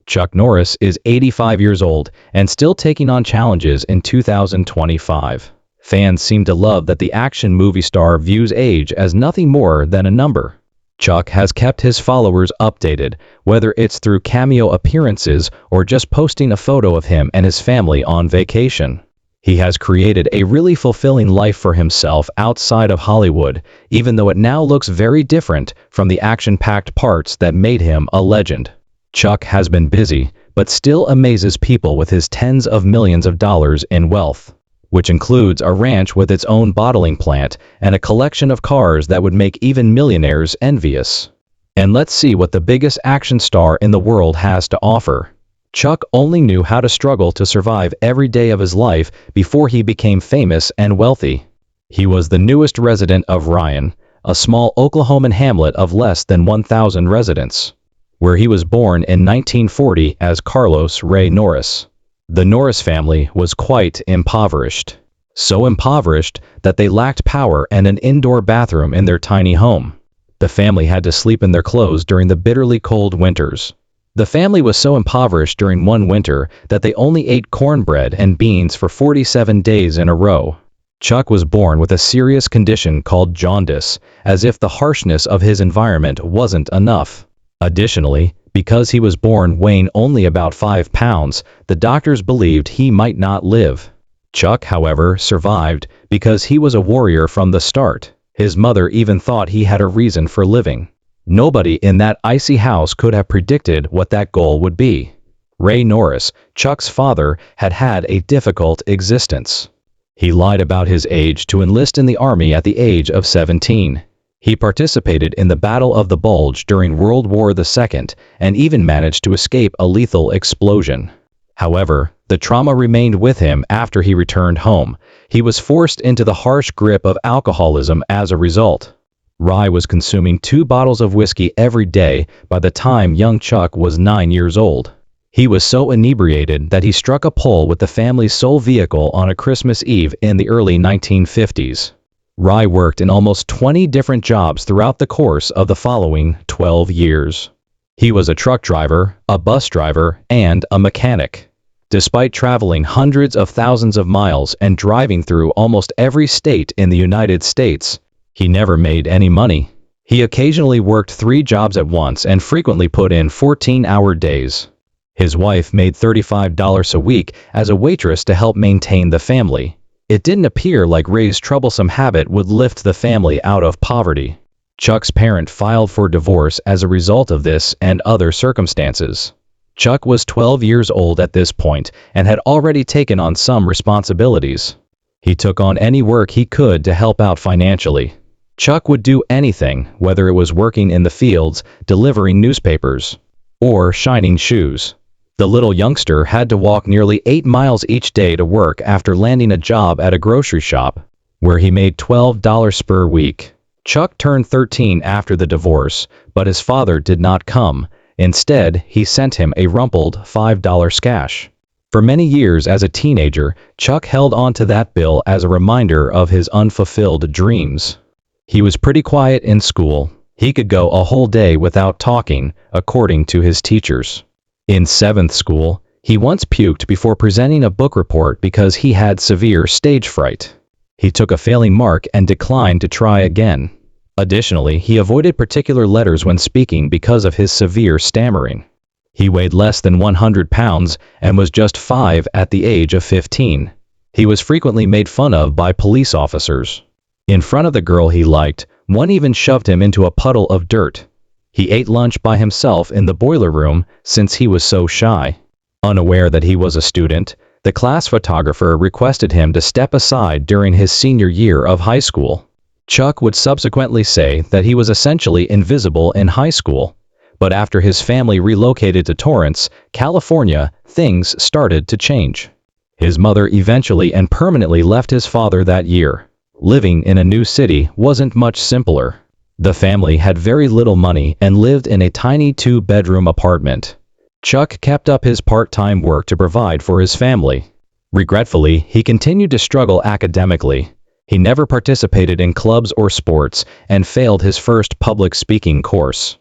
Chuck Norris is 85 years old and still taking on challenges in 2025. Fans seem to love that the action movie star views age as nothing more than a number. Chuck has kept his followers updated, whether it's through cameo appearances or just posting a photo of him and his family on vacation. He has created a really fulfilling life for himself outside of Hollywood, even though it now looks very different from the action-packed parts that made him a legend. Chuck has been busy, but still amazes people with his tens of millions of dollars in wealth, which includes a ranch with its own bottling plant and a collection of cars that would make even millionaires envious. And let's see what the biggest action star in the world has to offer. Chuck only knew how to struggle to survive every day of his life before he became famous and wealthy. He was the newest resident of Ryan, a small Oklahoman hamlet of less than 1,000 residents, where he was born in 1940 as Carlos Ray Norris. The Norris family was quite impoverished. So impoverished that they lacked power and an indoor bathroom in their tiny home. The family had to sleep in their clothes during the bitterly cold winters. The family was so impoverished during one winter that they only ate cornbread and beans for 47 days in a row. Chuck was born with a serious condition called jaundice, as if the harshness of his environment wasn't enough. Additionally, because he was born weighing only about 5 pounds, the doctors believed he might not live. Chuck, however, survived because he was a warrior from the start. His mother even thought he had a reason for living. Nobody in that icy house could have predicted what that goal would be. Ray Norris, Chuck's father, had had a difficult existence. He lied about his age to enlist in the army at the age of 17. He participated in the Battle of the Bulge during World War II and even managed to escape a lethal explosion. However, the trauma remained with him after he returned home. He was forced into the harsh grip of alcoholism as a result. Ray was consuming 2 bottles of whiskey every day by the time young Chuck was 9 years old. He was so inebriated that he struck a pole with the family's sole vehicle on a Christmas Eve in the early 1950s. Ray worked in almost 20 different jobs throughout the course of the following 12 years. He was a truck driver, a bus driver, and a mechanic. Despite traveling hundreds of thousands of miles and driving through almost every state in the United States, he never made any money. He occasionally worked 3 jobs at once and frequently put in 14-hour days. His wife made $35 a week as a waitress to help maintain the family. It didn't appear like Ray's troublesome habit would lift the family out of poverty. Chuck's parent filed for divorce as a result of this and other circumstances. Chuck was 12 years old at this point and had already taken on some responsibilities. He took on any work he could to help out financially. Chuck would do anything, whether it was working in the fields, delivering newspapers, or shining shoes. The little youngster had to walk nearly 8 miles each day to work after landing a job at a grocery shop, where he made $12 per week. Chuck turned 13 after the divorce, but his father did not come. Instead, he sent him a rumpled $5 cash. For many years as a teenager, Chuck held on to that bill as a reminder of his unfulfilled dreams. He was pretty quiet in school. He could go a whole day without talking, according to his teachers. In 7th school, he once puked before presenting a book report because he had severe stage fright. He took a failing mark and declined to try again. Additionally, he avoided particular letters when speaking because of his severe stammering. He weighed less than 100 pounds and was just 5 at the age of 15. He was frequently made fun of by police officers. In front of the girl he liked, one even shoved him into a puddle of dirt. He ate lunch by himself in the boiler room since he was so shy. Unaware that he was a student, the class photographer requested him to step aside during his senior year of high school. Chuck would subsequently say that he was essentially invisible in high school, but after his family relocated to Torrance, California, things started to change. His mother eventually and permanently left his father that year. Living in a new city wasn't much simpler. The family had very little money and lived in a tiny 2-bedroom apartment. Chuck kept up his part-time work to provide for his family. Regretfully, he continued to struggle academically. He never participated in clubs or sports and failed his first public speaking course.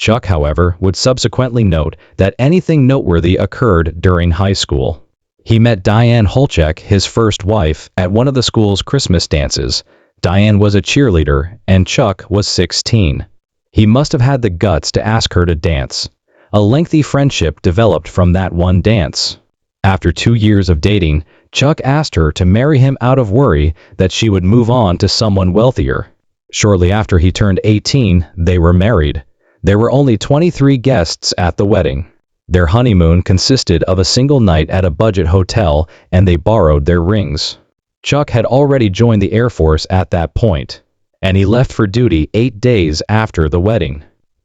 Chuck, however, would subsequently note that anything noteworthy occurred during high school. He met Diane Holchek, his first wife, at one of the school's Christmas dances. Diane was a cheerleader, and Chuck was 16. He must have had the guts to ask her to dance. A lengthy friendship developed from that one dance. After 2 years of dating, Chuck asked her to marry him out of worry that she would move on to someone wealthier. Shortly after he turned 18, they were married. There were only 23 guests at the wedding. Their honeymoon consisted of a single night at a budget hotel, and they borrowed their rings. Chuck had already joined the Air Force at that point, and he left for duty 8 days after the wedding.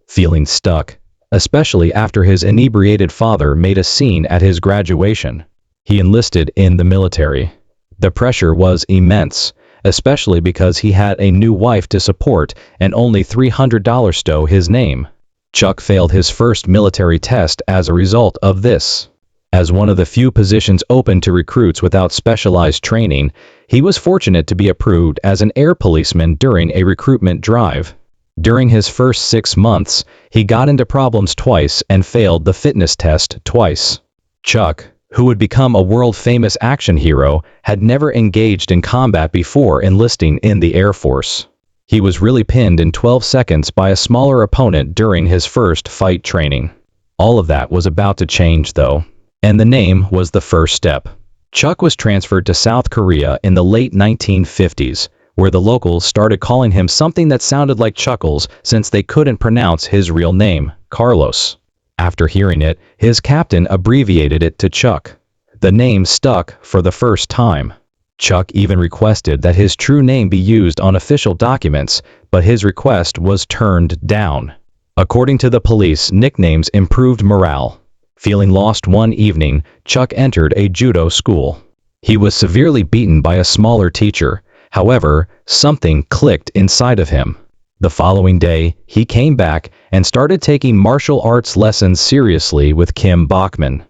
Feeling stuck, especially after his inebriated father made a scene at his graduation, he enlisted in the military. The pressure was immense, especially because he had a new wife to support and only $300 to his name. Chuck failed his first military test as a result of this. As one of the few positions open to recruits without specialized training, he was fortunate to be approved as an air policeman during a recruitment drive. During his first 6 months, he got into problems twice and failed the fitness test twice. Chuck, who would become a world-famous action hero, had never engaged in combat before enlisting in the Air Force. He was really pinned in 12 seconds by a smaller opponent during his first fight training. All of that was about to change, though, and the name was the first step. Chuck was transferred to South Korea in the late 1950s, where the locals started calling him something that sounded like Chuckles since they couldn't pronounce his real name, Carlos. After hearing it, his captain abbreviated it to Chuck. The name stuck for the first time. Chuck even requested that his true name be used on official documents, but his request was turned down. According to the police, nicknames improved morale. Feeling lost one evening, Chuck entered a judo school. He was severely beaten by a smaller teacher. However, something clicked inside of him. The following day, he came back and started taking martial arts lessons seriously with Kim Bachman,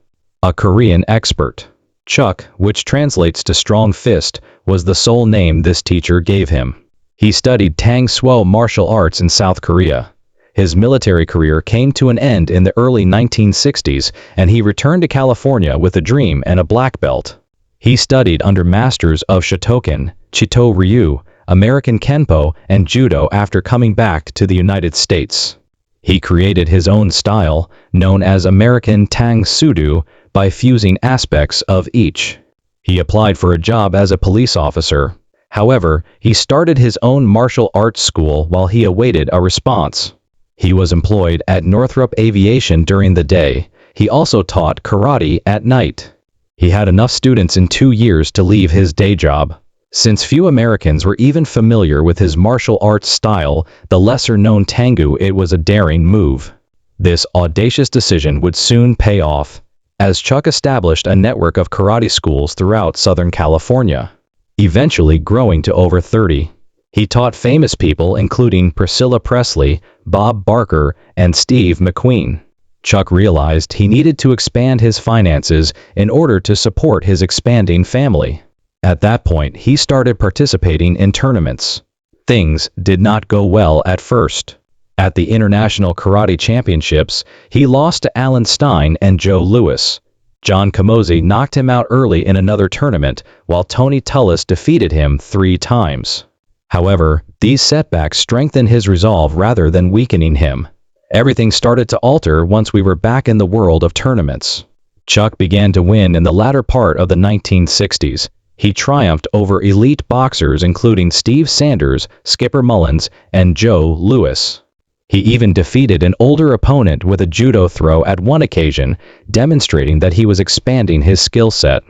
a Korean expert. Chuck, which translates to strong fist, was the sole name this teacher gave him. He studied Tang Soo martial arts in South Korea. His military career came to an end in the early 1960s, and he returned to California with a dream and a black belt. He studied under masters of Shotokan, Chito Ryu, American Kenpo, and Judo after coming back to the United States. He created his own style, known as American Tang Soo, by fusing aspects of each. He applied for a job as a police officer. However, he started his own martial arts school while he awaited a response. He was employed at Northrop Aviation during the day. He also taught karate at night. He had enough students in 2 years to leave his day job. Since few Americans were even familiar with his martial arts style, the lesser-known Tangu, it was a daring move. This audacious decision would soon pay off, as Chuck established a network of karate schools throughout Southern California, eventually growing to over 30. He taught famous people including Priscilla Presley, Bob Barker, and Steve McQueen. Chuck realized he needed to expand his finances in order to support his expanding family. At that point, he started participating in tournaments. Things did not go well at first. At the International Karate Championships, he lost to Alan Stein and Joe Louis. John Camozzi knocked him out early in another tournament, while Tony Tullis defeated him 3 times. However, these setbacks strengthened his resolve rather than weakening him. Everything started to alter once we were back in the world of tournaments. Chuck began to win in the latter part of the 1960s. He triumphed over elite boxers including Steve Sanders, Skipper Mullins, and Joe Louis. He even defeated an older opponent with a judo throw at one occasion, demonstrating that he was expanding his skill set.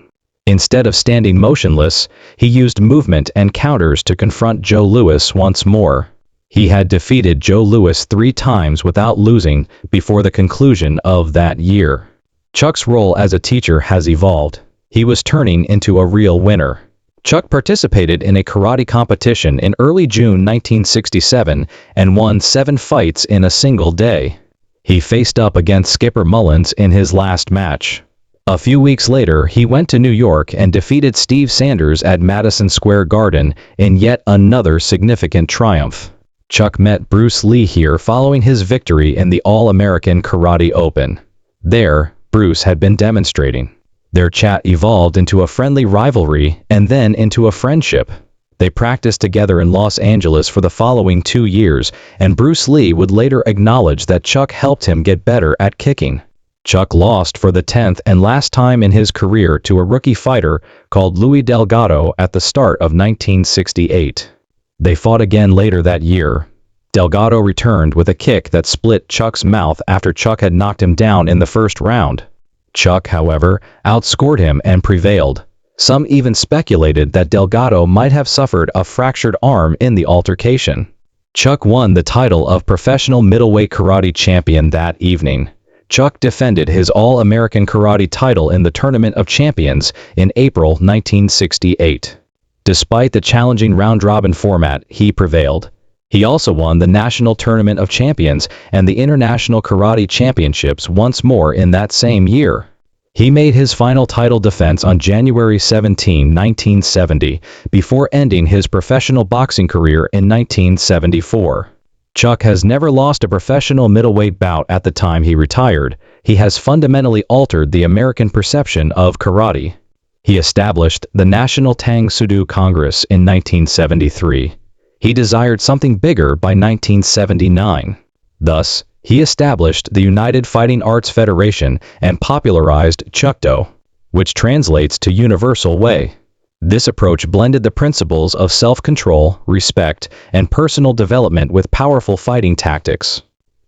Instead of standing motionless, he used movement and counters to confront Joe Louis once more. He had defeated Joe Louis 3 times without losing before the conclusion of that year. Chuck's role as a teacher has evolved. He was turning into a real winner. Chuck participated in a karate competition in early June 1967 and won 7 fights in a single day. He faced up against Skipper Mullins in his last match. A few weeks later, he went to New York and defeated Steve Sanders at Madison Square Garden in yet another significant triumph. Chuck met Bruce Lee here following his victory in the All-American Karate Open. There, Bruce had been demonstrating. Their chat evolved into a friendly rivalry and then into a friendship. They practiced together in Los Angeles for the following 2 years, and Bruce Lee would later acknowledge that Chuck helped him get better at kicking. Chuck lost for the 10th and last time in his career to a rookie fighter called Louis Delgado at the start of 1968. They fought again later that year. Delgado returned with a kick that split Chuck's mouth after Chuck had knocked him down in the first round. Chuck, however, outscored him and prevailed. Some even speculated that Delgado might have suffered a fractured arm in the altercation. Chuck won the title of professional middleweight karate champion that evening. Chuck defended his All-American Karate title in the Tournament of Champions in April 1968. Despite the challenging round-robin format, he prevailed. He also won the National Tournament of Champions and the International Karate Championships once more in that same year. He made his final title defense on January 17, 1970, before ending his professional boxing career in 1974. Chuck has never lost a professional middleweight bout at the time he retired. He has fundamentally altered the American perception of karate. He established the National Tang Soo Do Congress in 1973. He desired something bigger by 1979. Thus, he established the United Fighting Arts Federation and popularized Chuck-Do, which translates to Universal Way. This approach blended the principles of self-control, respect, and personal development with powerful fighting tactics.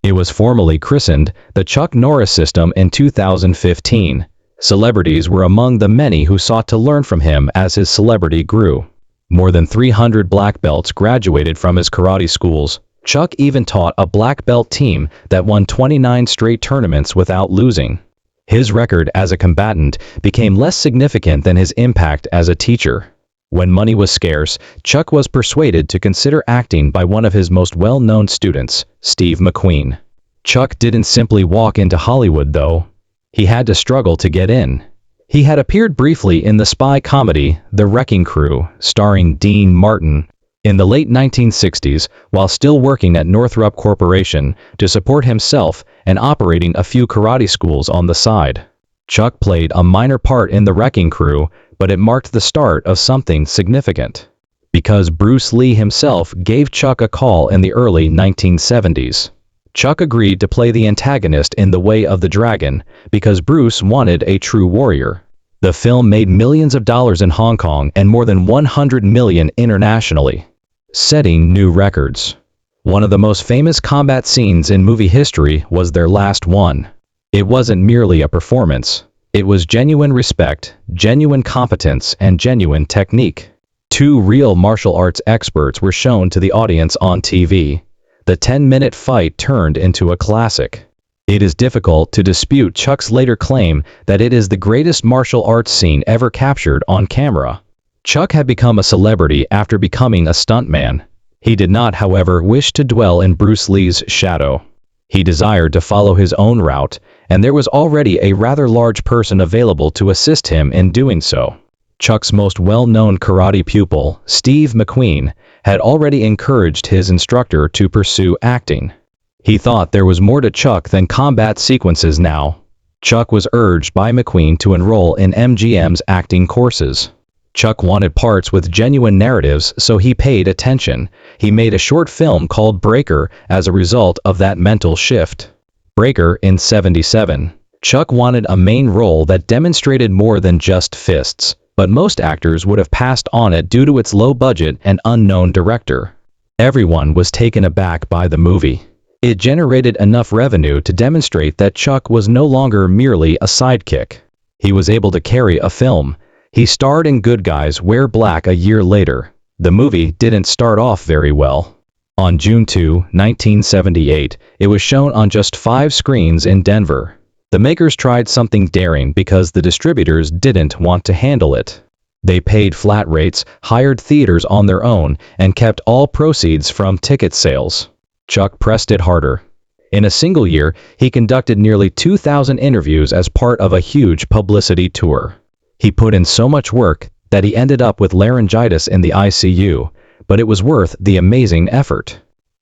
It was formally christened the Chuck Norris system in 2015. Celebrities were among the many who sought to learn from him as his celebrity grew. More than 300 black belts graduated from his karate schools. Chuck even taught a black belt team that won 29 straight tournaments without losing. His record as a combatant became less significant than his impact as a teacher. When money was scarce, Chuck was persuaded to consider acting by one of his most well-known students, Steve McQueen. Chuck didn't simply walk into Hollywood, though. He had to struggle to get in. He had appeared briefly in the spy comedy The Wrecking Crew, starring Dean Martin, in the late 1960s, while still working at Northrop Corporation to support himself and operating a few karate schools on the side. Chuck played a minor part in The Wrecking Crew, but it marked the start of something significant. Because Bruce Lee himself gave Chuck a call in the early 1970s. Chuck agreed to play the antagonist in The Way of the Dragon because Bruce wanted a true warrior. The film made millions of dollars in Hong Kong and more than 100 million internationally, setting new records. One of the most famous combat scenes in movie history was their last one. It wasn't merely a performance. It was genuine respect, genuine competence, and genuine technique. Two real martial arts experts were shown to the audience on TV. The 10-minute fight turned into a classic. It is difficult to dispute Chuck's later claim that it is the greatest martial arts scene ever captured on camera. Chuck had become a celebrity after becoming a stuntman. He did not, however, wish to dwell in Bruce Lee's shadow. He desired to follow his own route, and there was already a rather large person available to assist him in doing so. Chuck's most well-known karate pupil, Steve McQueen, had already encouraged his instructor to pursue acting. He thought there was more to Chuck than combat sequences now. Chuck was urged by McQueen to enroll in MGM's acting courses. Chuck wanted parts with genuine narratives, so he paid attention. He made a short film called Breaker as a result of that mental shift. Breaker in '77. Chuck wanted a main role that demonstrated more than just fists, but most actors would have passed on it due to its low budget and unknown director. Everyone was taken aback by the movie. It generated enough revenue to demonstrate that Chuck was no longer merely a sidekick. He was able to carry a film. He starred in Good Guys Wear Black a year later. The movie didn't start off very well. On June 2, 1978, it was shown on just 5 screens in Denver. The makers tried something daring because the distributors didn't want to handle it. They paid flat rates, hired theaters on their own, and kept all proceeds from ticket sales. Chuck pressed it harder. In a single year, he conducted nearly 2,000 interviews as part of a huge publicity tour. He put in so much work that he ended up with laryngitis in the ICU, but it was worth the amazing effort.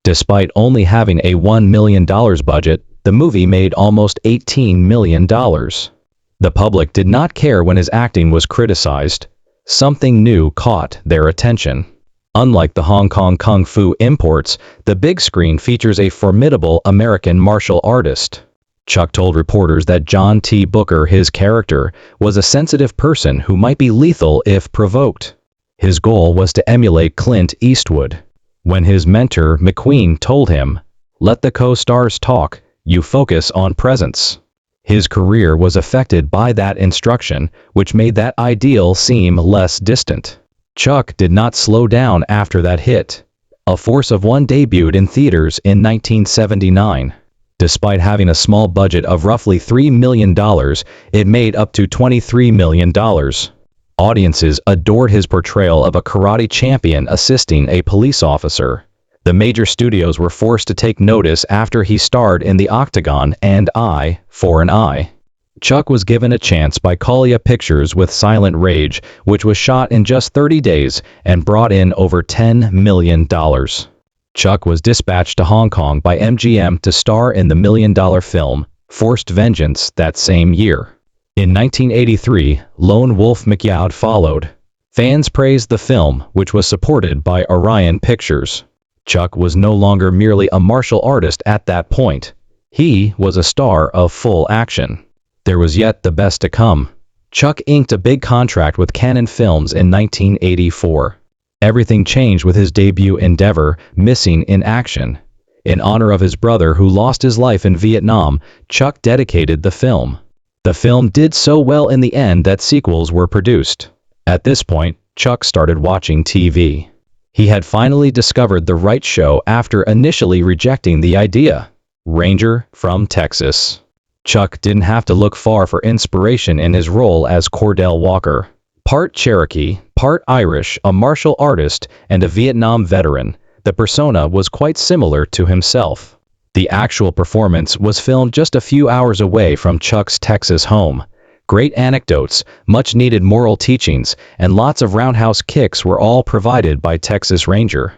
Despite only having a $1 million budget, the movie made almost $18 million. The public did not care when his acting was criticized. Something new caught their attention. Unlike the Hong Kong kung fu imports, the big screen features a formidable American martial artist. Chuck told reporters that John T. Booker, his character, was a sensitive person who might be lethal if provoked. His goal was to emulate Clint Eastwood. When his mentor, McQueen, told him, "Let the co-stars talk, you focus on presence." His career was affected by that instruction, which made that ideal seem less distant. Chuck did not slow down after that hit. A Force of One debuted in theaters in 1979. Despite having a small budget of roughly $3 million, it made up to $23 million. Audiences adored his portrayal of a karate champion assisting a police officer. The major studios were forced to take notice after he starred in The Octagon and Eye for an Eye. Chuck was given a chance by Kalia Pictures with Silent Rage, which was shot in just 30 days and brought in over $10 million. Chuck was dispatched to Hong Kong by MGM to star in the million-dollar film Forced Vengeance that same year. In 1983, Lone Wolf McYoud followed. Fans praised the film, which was supported by Orion Pictures. Chuck was no longer merely a martial artist at that point. He was a star of full action. There was yet the best to come. Chuck inked a big contract with Cannon Films in 1984. Everything changed with his debut endeavor, Missing in Action. In honor of his brother who lost his life in Vietnam, Chuck dedicated the film. The film did so well in the end that sequels were produced. At this point, Chuck started watching TV. He had finally discovered the right show after initially rejecting the idea. Ranger from Texas. Chuck didn't have to look far for inspiration in his role as Cordell Walker. Part Cherokee, part Irish, a martial artist, and a Vietnam veteran, the persona was quite similar to himself. The actual performance was filmed just a few hours away from Chuck's Texas home. Great anecdotes, much-needed moral teachings, and lots of roundhouse kicks were all provided by Texas Ranger.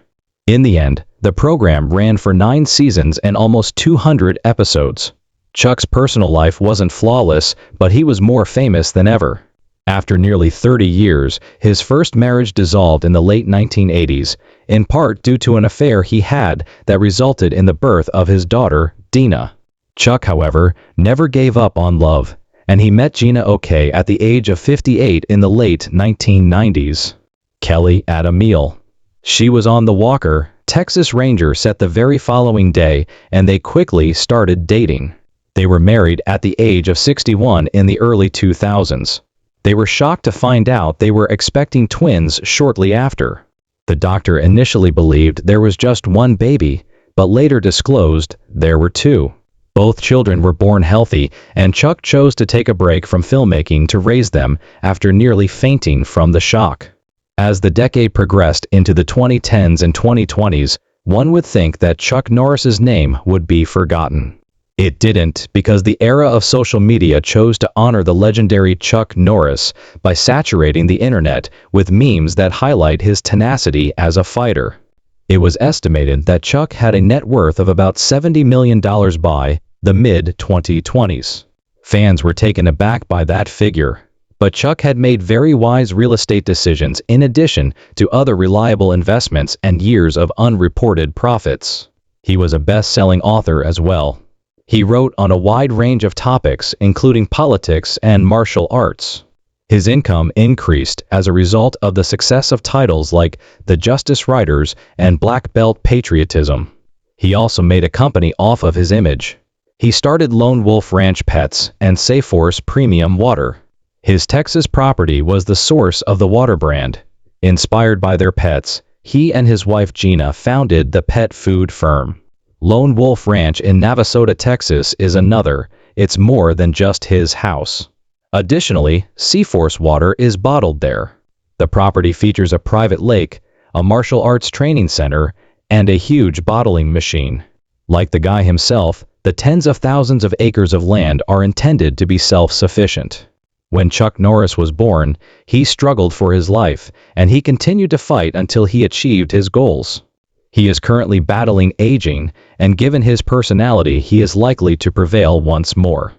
In the end, the program ran for 9 seasons and almost 200 episodes. Chuck's personal life wasn't flawless, but he was more famous than ever. After nearly 30 years, his first marriage dissolved in the late 1980s, in part due to an affair he had that resulted in the birth of his daughter, Dina. Chuck, however, never gave up on love, and he met Gina O'Kay at the age of 58 in the late 1990s. Kelly at a meal. She was on the walker, Texas Ranger set the very following day, and they quickly started dating. They were married at the age of 61 in the early 2000s. They were shocked to find out they were expecting twins shortly after. The doctor initially believed there was just one baby, but later disclosed there were 2. Both children were born healthy, and Chuck chose to take a break from filmmaking to raise them after nearly fainting from the shock. As the decade progressed into the 2010s and 2020s, one would think that Chuck Norris's name would be forgotten. It didn't, because the era of social media chose to honor the legendary Chuck Norris by saturating the internet with memes that highlight his tenacity as a fighter. It was estimated that Chuck had a net worth of about $70 million by the mid-2020s. Fans were taken aback by that figure. But Chuck had made very wise real estate decisions in addition to other reliable investments and years of unreported profits. He was a best-selling author as well. He wrote on a wide range of topics, including politics and martial arts. His income increased as a result of the success of titles like The Justice Writers and Black Belt Patriotism. He also made a company off of his image. He started Lone Wolf Ranch Pets and Safeforce Premium Water. His Texas property was the source of the water brand. Inspired by their pets, he and his wife Gina founded the pet food firm. Lone Wolf Ranch in Navasota, Texas is another. It's more than just his house. Additionally, Seaforce water is bottled there. The property features a private lake, a martial arts training center, and a huge bottling machine. Like the guy himself, the tens of thousands of acres of land are intended to be self-sufficient. When Chuck Norris was born, he struggled for his life, and he continued to fight until he achieved his goals. He is currently battling aging, and given his personality he is likely to prevail once more.